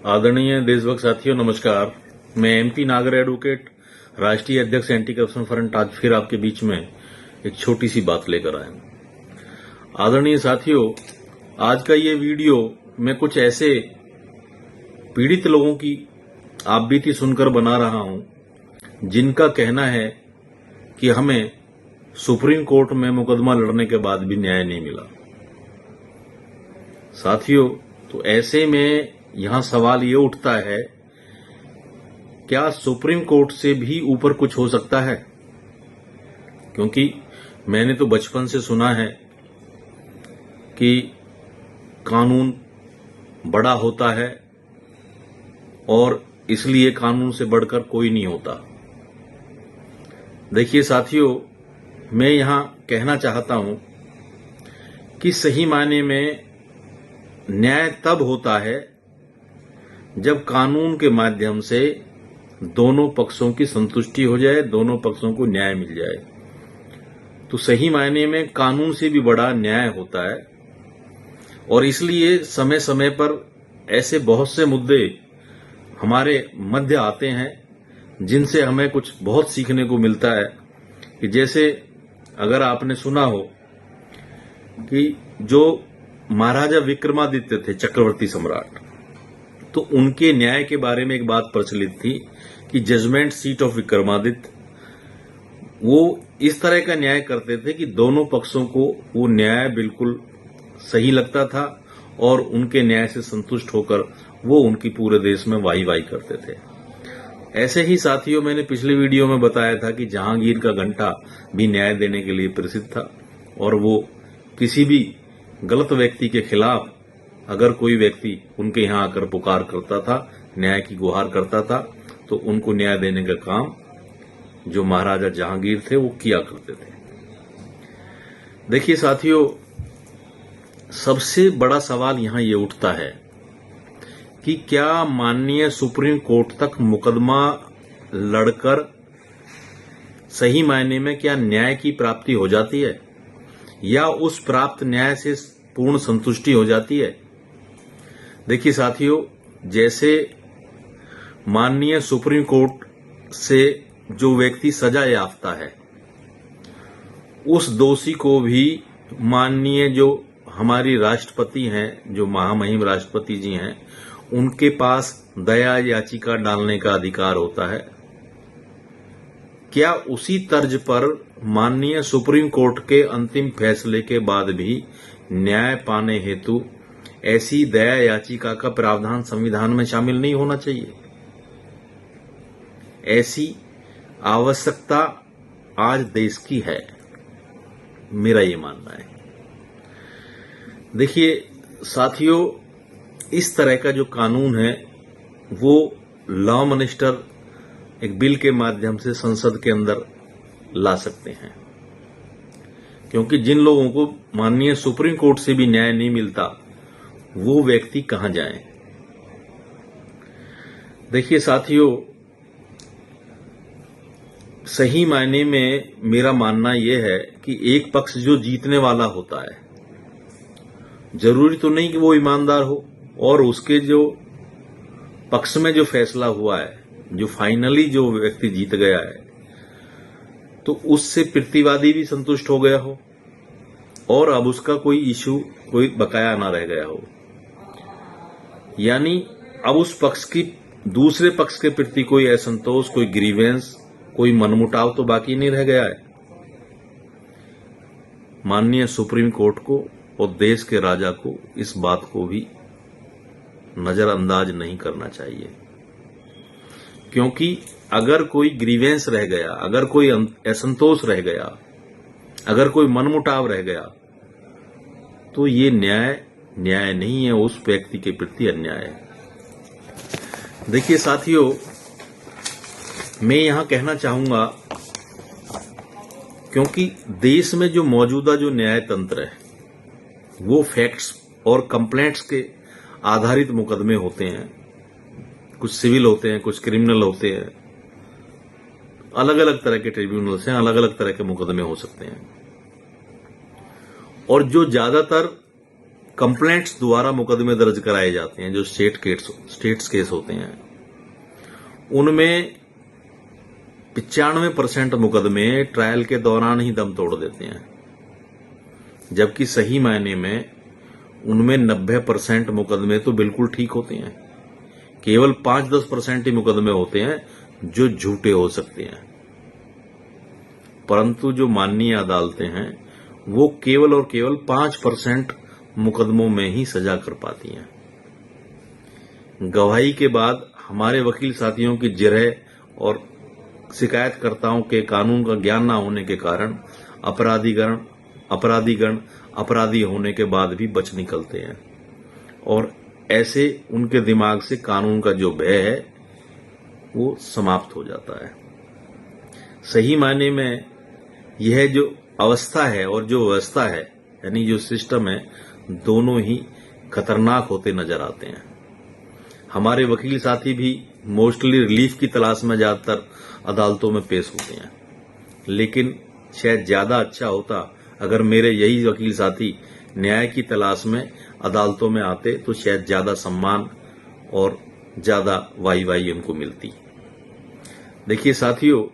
आदरणीय देशभक्त साथियों, नमस्कार। मैं एमपी नागर एडवोकेट, राष्ट्रीय अध्यक्ष एंटी करप्शन फ्रंट, आज फिर आपके बीच में एक छोटी सी बात लेकर आया हूं। आदरणीय साथियों, आज का ये वीडियो मैं कुछ ऐसे पीड़ित लोगों की आप बीती सुनकर बना रहा हूं जिनका कहना है कि हमें सुप्रीम कोर्ट में मुकदमा लड़ने के बाद भी न्याय नहीं मिला। साथियों, तो ऐसे में यहां सवाल ये उठता है, क्या सुप्रीम कोर्ट से भी ऊपर कुछ हो सकता है? क्योंकि मैंने तो बचपन से सुना है कि कानून बड़ा होता है और इसलिए कानून से बढ़कर कोई नहीं होता। देखिए साथियों, मैं यहां कहना चाहता हूं कि सही मायने में न्याय तब होता है जब कानून के माध्यम से दोनों पक्षों की संतुष्टि हो जाए, दोनों पक्षों को न्याय मिल जाए। तो सही मायने में कानून से भी बड़ा न्याय होता है और इसलिए समय समय पर ऐसे बहुत से मुद्दे हमारे मध्य आते हैं जिनसे हमें कुछ बहुत सीखने को मिलता है। कि जैसे अगर आपने सुना हो कि जो महाराजा विक्रमादित्य थे, चक्रवर्ती सम्राट, तो उनके न्याय के बारे में एक बात प्रचलित थी कि जजमेंट सीट ऑफ विक्रमादित्य, वो इस तरह का न्याय करते थे कि दोनों पक्षों को वो न्याय बिल्कुल सही लगता था और उनके न्याय से संतुष्ट होकर वो उनकी पूरे देश में वाही वाही करते थे। ऐसे ही साथियों, मैंने पिछले वीडियो में बताया था कि जहांगीर का घंटा भी न्याय देने के लिए प्रसिद्ध था और वो किसी भी गलत व्यक्ति के खिलाफ अगर कोई व्यक्ति उनके यहां आकर पुकार करता था, न्याय की गुहार करता था, तो उनको न्याय देने का काम जो महाराजा जहांगीर थे वो किया करते थे। देखिए साथियों, सबसे बड़ा सवाल यहां ये उठता है कि क्या माननीय सुप्रीम कोर्ट तक मुकदमा लड़कर सही मायने में क्या न्याय की प्राप्ति हो जाती है या उस प्राप्त न्याय से पूर्ण संतुष्टि हो जाती है? देखिए साथियों, जैसे माननीय सुप्रीम कोर्ट से जो व्यक्ति सजा याफ्ता है, उस दोषी को भी माननीय जो हमारी राष्ट्रपति हैं, जो महामहिम राष्ट्रपति जी हैं, उनके पास दया याचिका डालने का अधिकार होता है। क्या उसी तर्ज पर माननीय सुप्रीम कोर्ट के अंतिम फैसले के बाद भी न्याय पाने हेतु ऐसी दया याचिका का प्रावधान संविधान में शामिल नहीं होना चाहिए? ऐसी आवश्यकता आज देश की है, मेरा ये मानना है। देखिए साथियों, इस तरह का जो कानून है वो लॉ मिनिस्टर एक बिल के माध्यम से संसद के अंदर ला सकते हैं, क्योंकि जिन लोगों को माननीय सुप्रीम कोर्ट से भी न्याय नहीं मिलता वो व्यक्ति कहां जाएं। देखिए साथियों, सही मायने में मेरा मानना यह है कि एक पक्ष जो जीतने वाला होता है, जरूरी तो नहीं कि वो ईमानदार हो, और उसके जो पक्ष में जो फैसला हुआ है, जो फाइनली जो व्यक्ति जीत गया है, तो उससे प्रतिवादी भी संतुष्ट हो गया हो और अब उसका कोई इश्यू, कोई बकाया ना रह गया हो। यानी अब उस पक्ष की दूसरे पक्ष के प्रति कोई असंतोष, कोई ग्रीवेंस, कोई मनमुटाव तो बाकी नहीं रह गया है। माननीय सुप्रीम कोर्ट को और देश के राजा को इस बात को भी नजरअंदाज नहीं करना चाहिए, क्योंकि अगर कोई ग्रीवेंस रह गया, अगर कोई असंतोष रह गया, अगर कोई मनमुटाव रह गया, तो ये न्याय नहीं है, उस व्यक्ति के प्रति अन्याय है। देखिए साथियों, मैं यहां कहना चाहूंगा, क्योंकि देश में जो मौजूदा जो न्याय तंत्र है वो फैक्ट्स और कंप्लेंट्स के आधारित मुकदमे होते हैं। कुछ सिविल होते हैं, कुछ क्रिमिनल होते हैं, अलग अलग तरह के ट्रिब्यूनल्स हैं, अलग अलग तरह के मुकदमे हो सकते हैं। और जो ज्यादातर कंप्लेंट्स द्वारा मुकदमे दर्ज कराए जाते हैं, जो स्टेट्स केस होते हैं, उनमें 95% मुकदमे ट्रायल के दौरान ही दम तोड़ देते हैं, जबकि सही मायने में उनमें 90% मुकदमे तो बिल्कुल ठीक होते हैं। केवल 5-10% ही मुकदमे होते हैं जो झूठे हो सकते हैं। परंतु जो माननीय अदालतें हैं वो केवल और केवल 5% मुकदमों में ही सजा कर पाती हैं। गवाही के बाद हमारे वकील साथियों की जिरह और शिकायतकर्ताओं के कानून का ज्ञान न होने के कारण अपराधीगण अपराधी होने के बाद भी बच निकलते हैं और ऐसे उनके दिमाग से कानून का जो भय है वो समाप्त हो जाता है। सही मायने में यह जो अवस्था है और जो व्यवस्था है, यानी जो सिस्टम है, दोनों ही खतरनाक होते नजर आते हैं। हमारे वकील साथी भी मोस्टली रिलीफ की तलाश में ज्यादातर अदालतों में पेश होते हैं, लेकिन शायद ज्यादा अच्छा होता अगर मेरे यही वकील साथी न्याय की तलाश में अदालतों में आते, तो शायद ज्यादा सम्मान और ज्यादा वाही उनको मिलती। देखिए साथियों,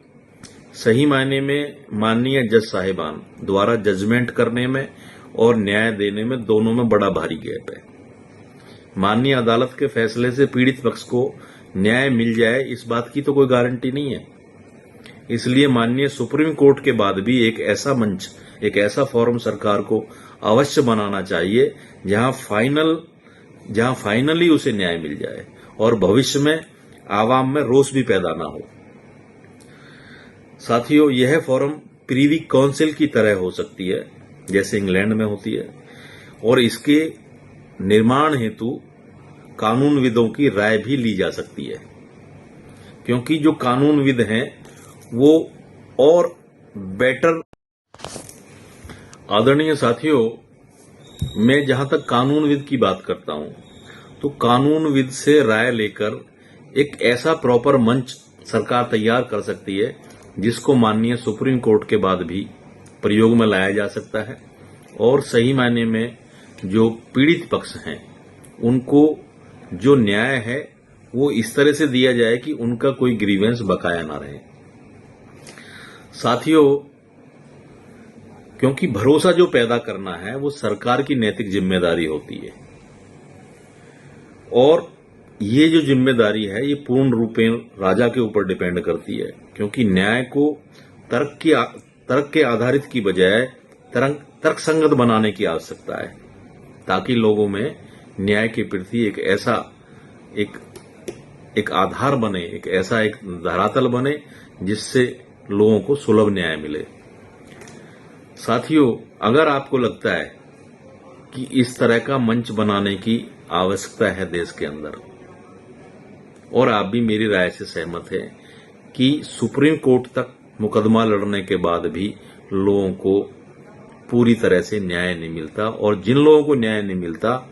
सही मायने में माननीय जज साहिबान द्वारा जजमेंट करने में और न्याय देने में दोनों में बड़ा भारी गैप है। माननीय अदालत के फैसले से पीड़ित पक्ष को न्याय मिल जाए, इस बात की तो कोई गारंटी नहीं है। इसलिए माननीय सुप्रीम कोर्ट के बाद भी एक ऐसा मंच, एक ऐसा फोरम सरकार को अवश्य बनाना चाहिए जहां फाइनली उसे न्याय मिल जाए और भविष्य में आवाम में रोष भी पैदा ना हो। साथियों, यह फोरम प्रीवी काउंसिल की तरह हो सकती है, जैसे इंग्लैंड में होती है, और इसके निर्माण हेतु कानूनविदों की राय भी ली जा सकती है, क्योंकि जो कानूनविद हैं वो और बेटर। आदरणीय साथियों, मैं जहां तक कानूनविद की बात करता हूं, तो कानूनविद से राय लेकर एक ऐसा प्रॉपर मंच सरकार तैयार कर सकती है जिसको माननीय सुप्रीम कोर्ट के बाद भी प्रयोग में लाया जा सकता है, और सही मायने में जो पीड़ित पक्ष हैं उनको जो न्याय है वो इस तरह से दिया जाए कि उनका कोई ग्रीवेंस बकाया ना रहे। साथियों, क्योंकि भरोसा जो पैदा करना है वो सरकार की नैतिक जिम्मेदारी होती है, और ये जो जिम्मेदारी है ये पूर्ण रूपेण राजा के ऊपर डिपेंड करती है, क्योंकि न्याय को तर्क के आधारित की बजाय तर्कसंगत बनाने की आवश्यकता है, ताकि लोगों में न्याय के प्रति एक आधार बने, एक ऐसा एक धरातल बने जिससे लोगों को सुलभ न्याय मिले। साथियों, अगर आपको लगता है कि इस तरह का मंच बनाने की आवश्यकता है देश के अंदर, और आप भी मेरी राय से सहमत हैं कि सुप्रीम कोर्ट तक मुकदमा लड़ने के बाद भी लोगों को पूरी तरह से न्याय नहीं मिलता, और जिन लोगों को न्याय नहीं मिलता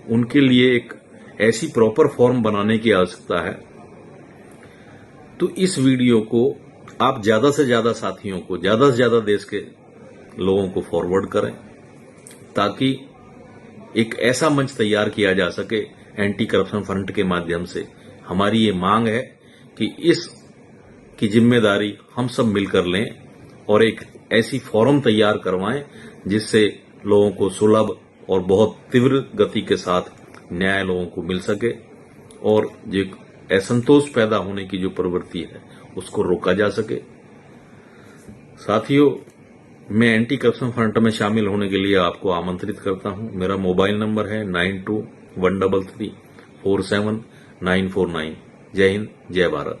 उनके लिए एक ऐसी प्रॉपर फॉर्म बनाने की आवश्यकता है, तो इस वीडियो को आप ज्यादा से ज्यादा साथियों को, ज्यादा से ज्यादा देश के लोगों को फॉरवर्ड करें, ताकि एक ऐसा मंच तैयार किया जा सके एंटी करप्शन फ्रंट के माध्यम से। हमारी ये मांग है कि इसकी जिम्मेदारी हम सब मिलकर लें और एक ऐसी फोरम तैयार करवाएं जिससे लोगों को सुलभ और बहुत तीव्र गति के साथ न्याय लोगों को मिल सके, और जो असंतोष पैदा होने की जो प्रवृत्ति है उसको रोका जा सके। साथियों, मैं एंटी करप्शन फ्रंट में शामिल होने के लिए आपको आमंत्रित करता हूं। मेरा मोबाइल नंबर है 9213347949। जय हिंद, जय भारत।